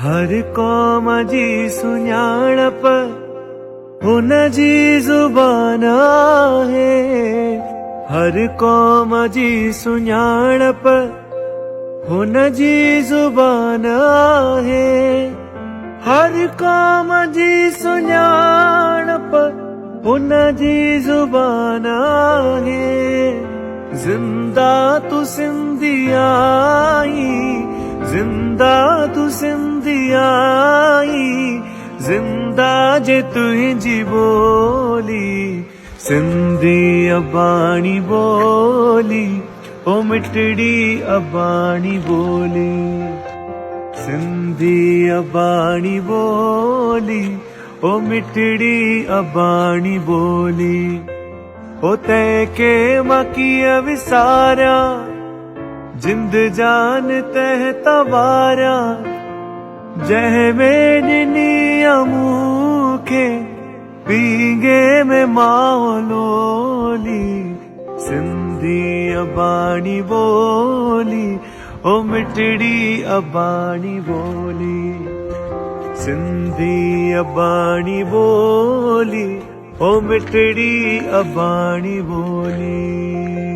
हर क़ौम जी सुञाणप हुन जी ज़ुबान आहे। हर क़ौम जी सुञाणप हुन जी ज़ुबान आहे। हर क़ौम जी सुञाणप हुन जी ज़ुबान आहे। ज़िंदा तू सिंधी आई, ज़िंदा तू सिंधी आई, ज़िंदा जे तुंहिंजी ॿोली। सिंधी अबाणी ॿोली, ओ मिठड़ी अबाणी ॿोली। सिंधी अबाणी ॿोली, ओ मिठड़ी अबाणी ॿोली। ओ तंहिंखे मां कीअं विसारियां, जिंद जान तह तवारियां, जंहिंमें ॾिनी मूंखे पींगे में मालोली। सिंधी अबाणी ॿोली, ओ मिठड़ी अबाणी ॿोली। सिंधी अबाणी ॿोली, ओ मिठड़ी अबाणी ॿोली।